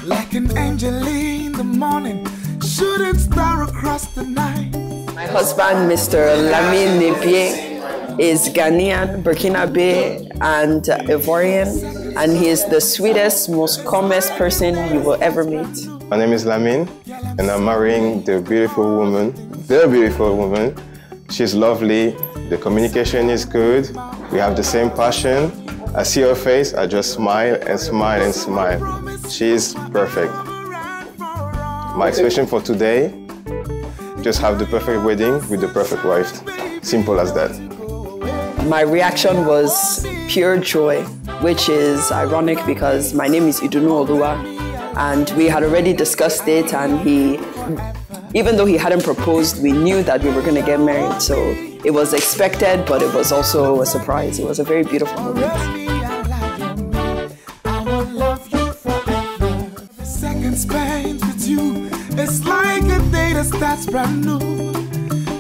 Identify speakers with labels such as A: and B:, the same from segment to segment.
A: Like an angel in the morning, shooting star across the night.
B: My husband, Mr. Lamine, is Ghanaian, Burkinabe, and Ivorian, and he is the sweetest, most calmest person you will ever meet.
C: My name is Lamine, and I'm marrying the beautiful woman. She's lovely, the communication is good, we have the same passion. I see her face, I just smile and smile and smile. She's perfect. My expectation for today, just have the perfect wedding with the perfect wife. Simple as that.
B: My reaction was pure joy, which is ironic because my name is Idunnu, and we had already discussed it, and even though he hadn't proposed, we knew that we were going to get married. So it was expected, but it was also a surprise. It was a very beautiful moment.
A: Seconds spent with you, it's like a day that starts brand new.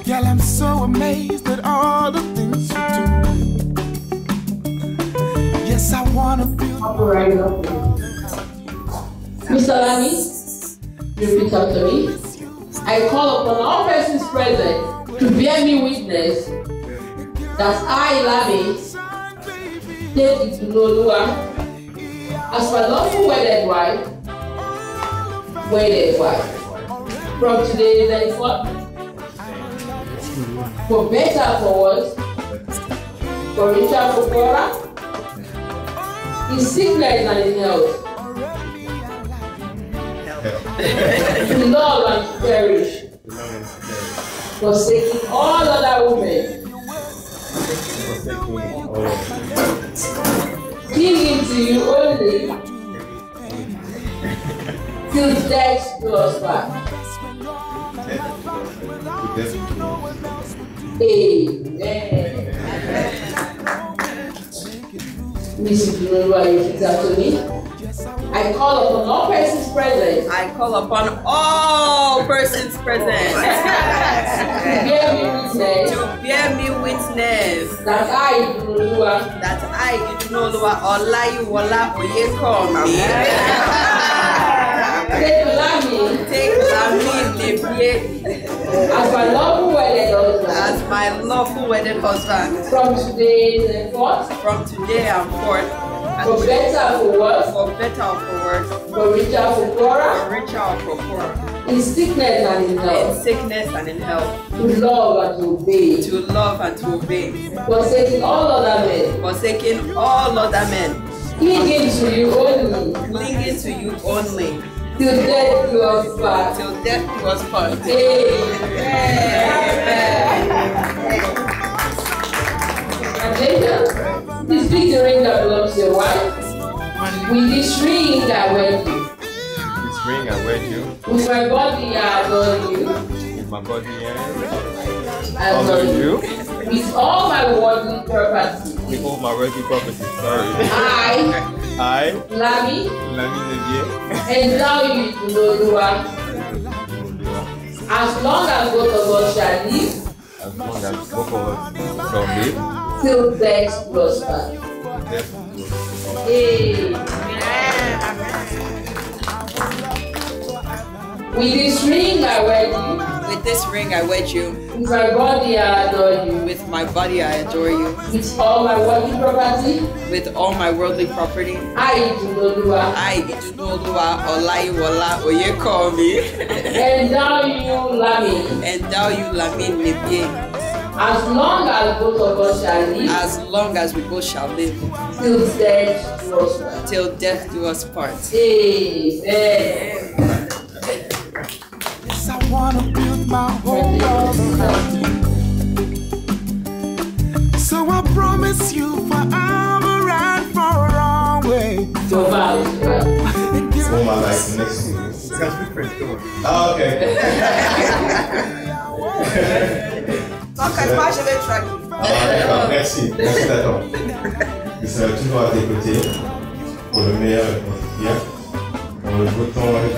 A: Girl, I'm so amazed at all the things you do. Yes, I wanna feel.
D: Mr. Lamine, repeat after me. I call upon all persons present to bear me witness that I, Lamine, take Idunnu as my lawful wedded wife. From today henceforth, for better, for worse, for richer, for poorer, in sickness and in health, to love and to cherish, forsaking all other women, clinging to you only, till death do us part. Amen. Miss Idunnu, you repeat after me. I call upon all persons present.
B: I call upon all persons present
D: to bear me witness
B: that I, Idunnu, Olayiwola Oyekomi,
D: take Lamine, as my lawful wedded husband, from today and forth, for better or for worse, for richer or for poorer, in sickness and in health, to love and to obey, forsaking all other men, clinging to you only, till death do us part. Amen. Please pick the ring that belongs to your wife. With this ring I wed you. With my body I adore you. I adore you. With all my worldly property. I, Lamine, endow you Idunnu. As long as both of us shall live, till death do us part. With this ring I wed you. With my body I adore you. With all my worldly property. I, Idunnu,
B: Olayiwola Oyekomi,
D: endow you Lamine. As long as both of us shall live, till death do us part. Amen.
A: Yes, I wanna build my whole world around you. So I promise you forever and for always.
D: So vows, right?
C: All my life next to you. Oh, okay. Merci d'attendre. Je serai toujours à tes côtés pour le meilleur et pour le pire, dans le beau temps et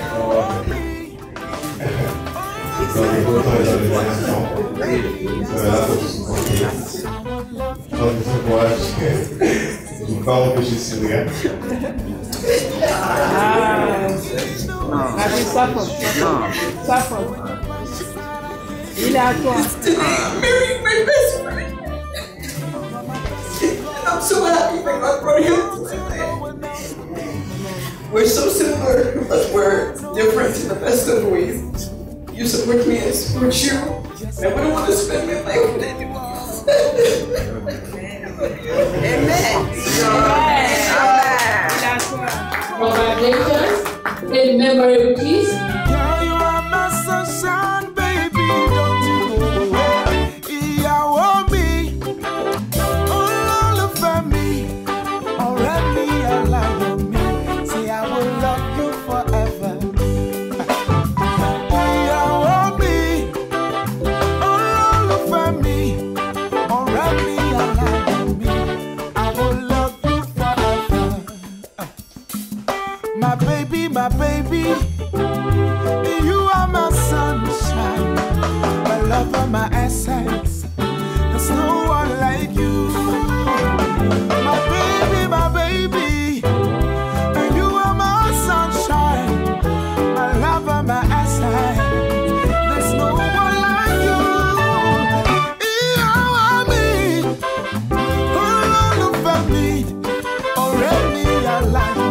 C: dans les beaux temps et dans les mauvais temps. Je serai là pour te supporter. Dans tout courage, je ne peux pas m'empêcher de sourire.
D: Have you suffered?
E: No.
D: Suffered. Il est à toi.
F: Marrying my best friend. And I'm so happy that God brought him to my life. We're so similar, but we're different in the best of ways. You support me, I support you. And I wouldn't want to spend my life with anyone else.
E: Amen.
D: Congratulations. In memory of peace.
A: Girl, you are my sunshine, baby. Don't you go away. Ìyàwó mi, olólùfẹ́ mi, ọ̀rẹ́ mi, aláyọ̀ mi. Say I will love you forever. Ìyàwó mi, olólùfẹ́ mi, ọ̀rẹ́ mi, aláyọ̀ mi. I will love you forever. My baby, you are my sunshine, my lover, my essence. There's no one like you. My baby, you are my sunshine, my lover, my essence. There's no one like you. You are me, all over me, already alive.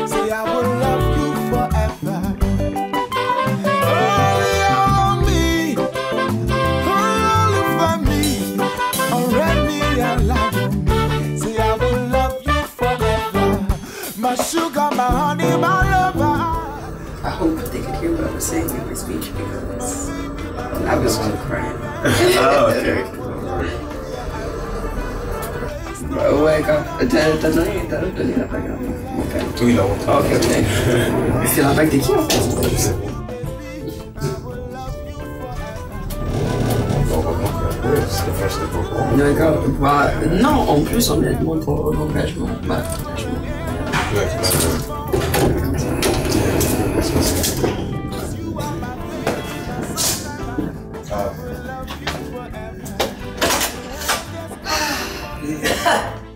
A: Say I will love you forever. Oh, you are me, all over me, already alive. Say I will love you forever. My sugar, my honey, my lover.
E: I hope they could hear what I was saying in my speech because I was still crying.
C: Oh, okay.
E: Ouais, t'as donné la bague. Ok.
C: Oui, non.
E: Ok. C'est la bague de qui en fait? D'accord. Bah, non, en plus, honnêtement, pour l'engagement. Bah,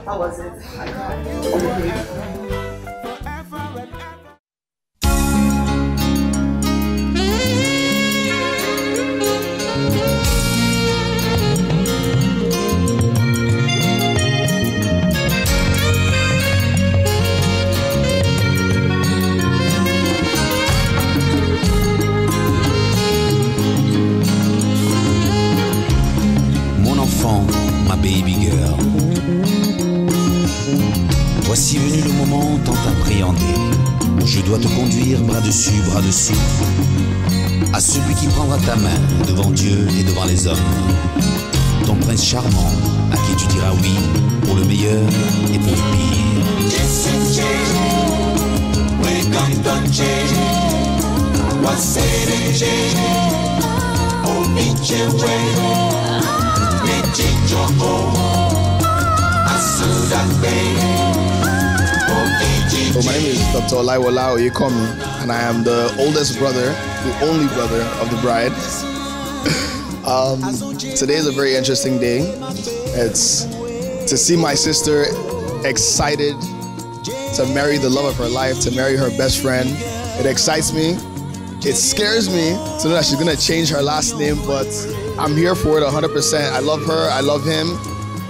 F: How was it?
G: Mon enfant, ma baby girl. Voici venu le moment tant appréhendé, où je dois te conduire bras dessus, à celui qui prendra ta main devant Dieu et devant les hommes. Ton prince charmant, à qui tu diras oui, pour le meilleur et pour le pire.
H: So my name is Dr. Olaiwola Oyekomi, and I am the oldest brother, the only brother of the bride. Today is a very interesting day. It's to see my sister excited to marry the love of her life, to marry her best friend. It excites me. It scares me to know that she's gonna change her last name, but I'm here for it 100%. I love her, I love him.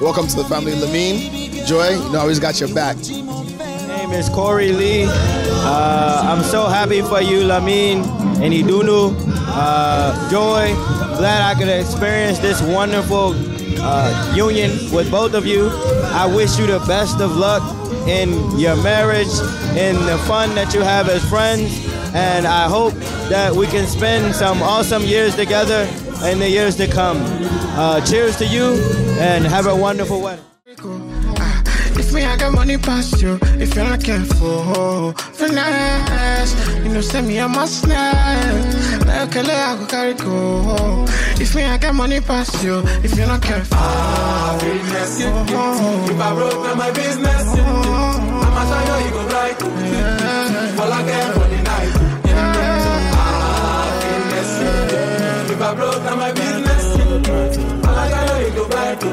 H: Welcome to the family, Lamine. Joy, you know I always got your back.
I: My name is Corey Lee. I'm so happy for you, Lamine and Idunnu. Joy, glad I could experience this wonderful union with both of you. I wish you the best of luck in your marriage, in the fun that you have as friends, and I hope that we can spend some awesome years together in the years to come. Cheers to you, and have a wonderful wedding.
A: If me, I got money past you. If you're not careful, finesse. You know, send me a must snap. Like a I go carry go. If me, I got money past you. If you're not careful, finesse. If I broke down my business, I'ma show you, you go right. All I care for the night. Finesse. If I broke down my business, I'ma show you, you go right.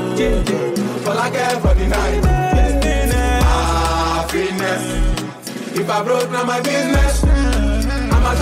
A: All I care for the night. If I broke down my business, I'ma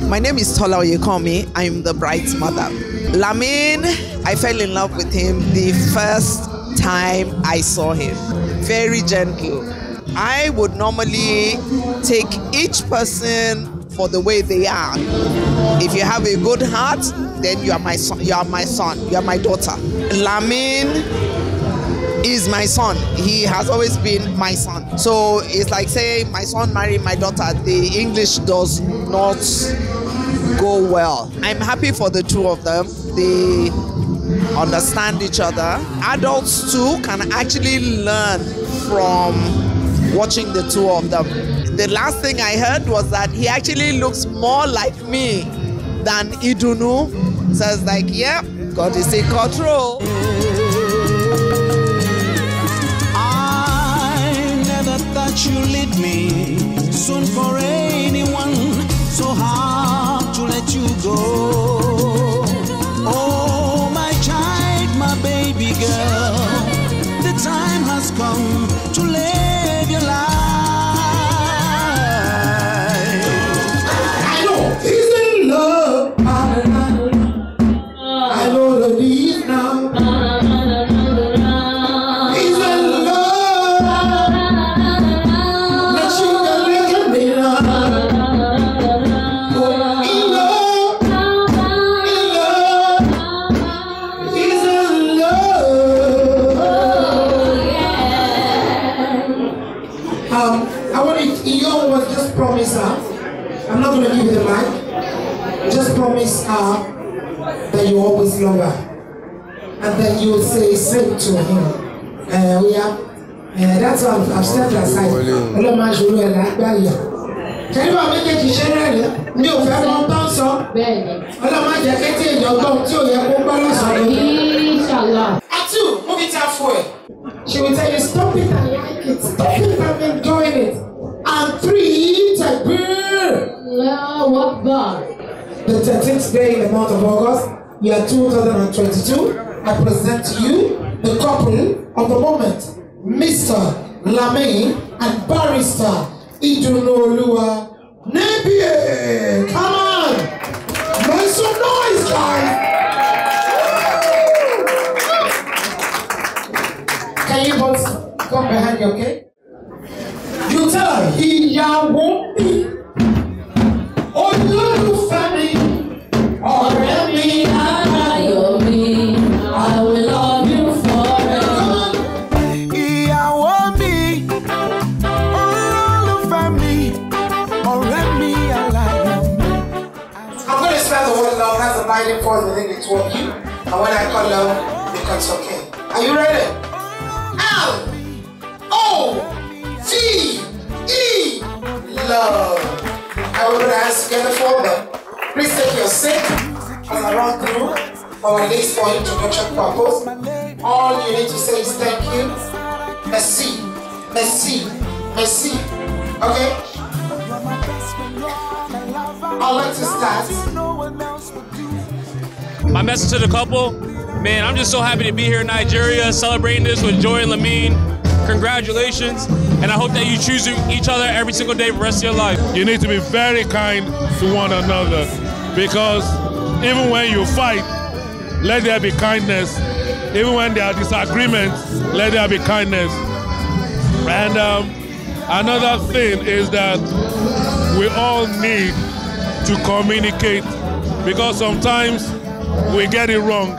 J: My name is Tola Oyekomi. I'm the bride's mother. Lamine, I fell in love with him the first time I saw him. Very gentle. I would normally take each person for the way they are. If you have a good heart, then you are my son. You are my son. You are my daughter. Lamine is my son. He has always been my son. So it's like saying my son married my daughter. The English does not go well. I'm happy for the two of them. They understand each other. Adults too can actually learn from watching the two of them. The last thing I heard was that he actually looks more like me than Idunnu. So it's like, yeah, God is in control.
G: I never thought you'd lead me soon for anyone, so hard to let you go. Oh, my child, my baby girl, the time has come to live your life.
A: I know he's in love. I know that he's now. He's in love. Let you go look at me now. In love. He's in love. I want to, you was just promise her. I'm not going to give you the mic. Just promise her that you always love her. And then you will say same to him. That's why I've stepped aside. Can you make it share? No, Bẹẹni. Inshallah. Atu, move it halfway. She will tell you, stop it, I like it. Stop it, I'm enjoying it. And 3, takbir. Allahu Akbar. The 13th day in the month of August, year 2022, I present to you the couple of the moment, Mr. Lamine and Barrister Idunnu. Nebie, come on! Make some noise, guys! Can you both come behind me, okay? You tell her, Ìyàwó mi, olólùfẹ́ mi, ọ̀rẹ́ mi, ayọ̀ mi, I will love you forever.
G: Ìyàwó mi, olólùfẹ́ mi, ọ̀rẹ́ mi, aláyọ̀ mi.
A: I'm going to spell the word love. That's the binding force within the two of you. And when I call love, it becomes okay. Are you ready? L-O-V-E, love. I will put our hands together for them. Please take your seat as I run through our list for introduction purpose. All you need to say is thank you. Merci, merci, merci. Okay? I'd like to start.
K: My message to the couple, man, I'm just so happy to be here in Nigeria celebrating this with Joy and Lamine. Congratulations, and I hope that you choose each other every single day for the rest of your life.
L: You need to be very kind to one another, because even when you fight, let there be kindness. Even when there are disagreements, let there be kindness. And another thing is that we all need to communicate, because sometimes we get it wrong.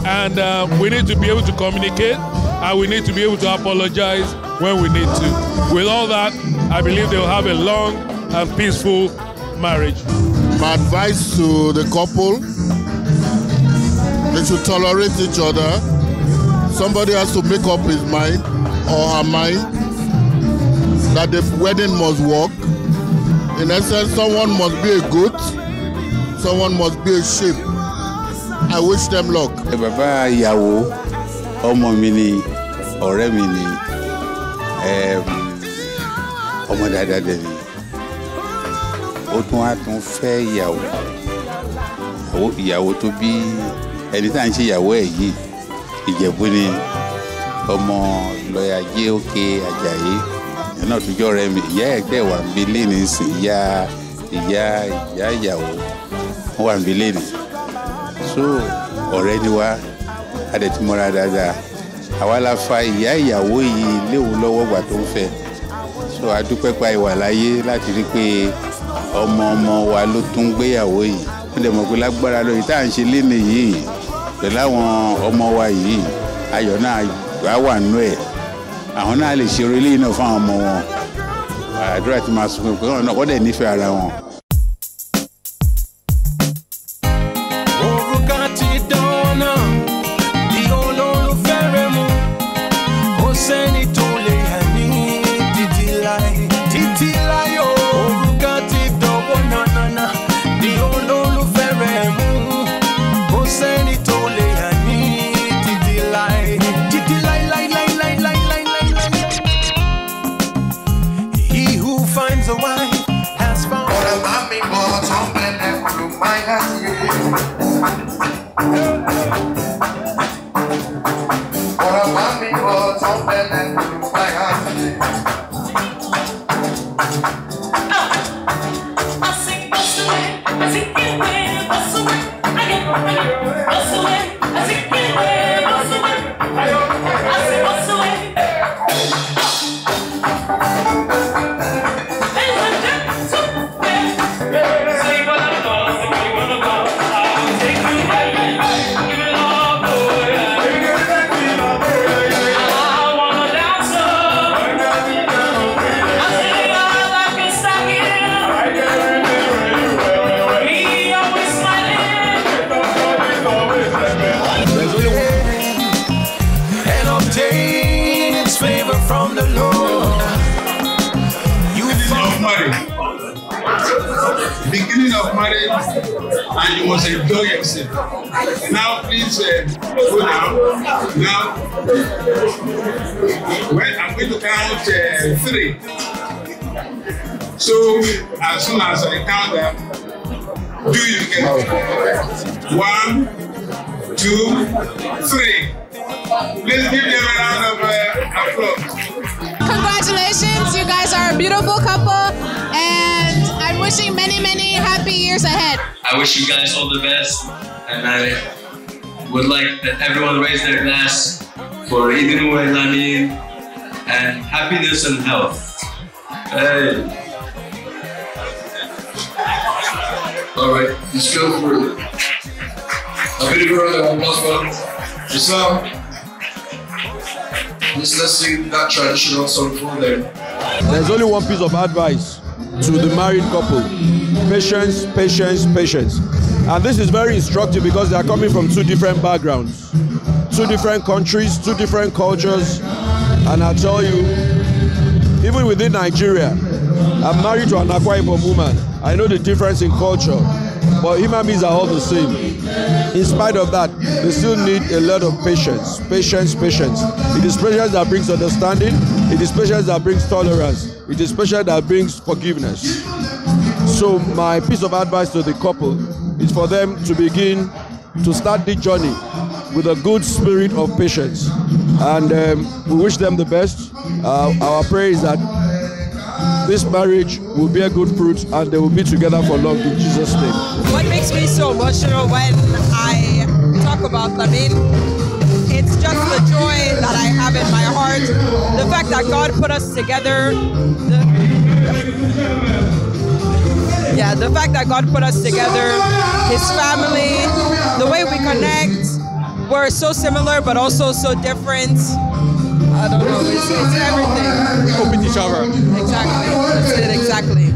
L: And we need to be able to communicate, and we need to be able to apologize when we need to. With all that, I believe they will have a long and peaceful marriage.
M: My advice to the couple, they should tolerate each other. Somebody has to make up his mind or her mind that the wedding must work. In essence, someone must be a goat, someone must be a sheep. I wish them luck.
N: Bàbá ìyàwó, ọmọ mi ni, ọ̀rẹ́ mi ni, ọmọ dáadáa dẹ̀ ni. Ó tún wá tún fẹ́ ìyàwó tó bí ẹni tá à ń ṣe ìyàwó ẹ̀ yìí. Ìjẹ̀bú ni, ọmọ lọ́yà jẹ́ òkè Àjàyí. Ẹ̀ náà tún jọ́ ọ̀rẹ́ mi. Ìyá ẹ̀ tẹ̀ wà ń bí lẹ́ni sí ìyá ìyàwó. Wọ́n wà ń bí lẹ́ni. So ọ̀rẹ́ ni wá, a dẹ̀ ti mọ́ra dáadáa. Àwa la fa ìyá ìyàwó yìí léwu lọ́wọ́ gbà tó ń fẹ́. So a dúpẹ́ pa ìwà láyé láti rí pé ọmọ wa ló tún gbéyàwó yìí. Ó dẹ̀ mọ̀ pé lágbára lórí tá à ń ṣe léni yìí pẹ̀lú àwọn ọmọ wa yìí, ayọ̀ náà á wà nínú ẹ̀. Àwọn náà lè ṣe orílẹ̀ yìí náà fún àwọn ọmọ wọn. Àdúrà ti máa sọ pé wọ́n dẹ̀ nífẹ̀ẹ́ ara wọn.
O: Beginning of marriage, and you must enjoy yourself. Now, please go down. Now, when I'm going to count 3. So, as soon as I count them, do it together. 1, 2, 3. Let's give them a round of applause.
P: Congratulations, you guys are a beautiful couple, and I'm wishing many, many happy years ahead.
Q: I wish you guys all the best, and I would like that everyone raise their glass for Idunnu and Lamine, and happiness and health. Hey. All right, let's go for a beautiful round of applause. Just let's sing that traditional song for them.
R: There's only one piece of advice to the married couple. Patience, patience, patience. And this is very instructive because they are coming from 2 different backgrounds, 2 different countries, 2 different cultures. And I tell you, even within Nigeria, I'm married to an Akwa Ibom woman. I know the difference in culture, but human beings are all the same. In spite of that, they still need a lot of patience. Patience, patience. It is patience that brings understanding. It is patience that brings tolerance. It is patience that brings forgiveness. So my piece of advice to the couple is for them to begin to start the journey with a good spirit of patience. And we wish them the best. Our prayer is that this marriage will bear good fruit and they will be together for long in Jesus' name.
J: What makes me so emotional when I talk about Lamine, it's just the joy that I have in my heart. The fact that God put us together. The fact that God put us together, His family, the way we connect,
S: we're so similar but also so different. I don't know, it's everything.
R: We complete each other.
S: Exactly, that's it, exactly.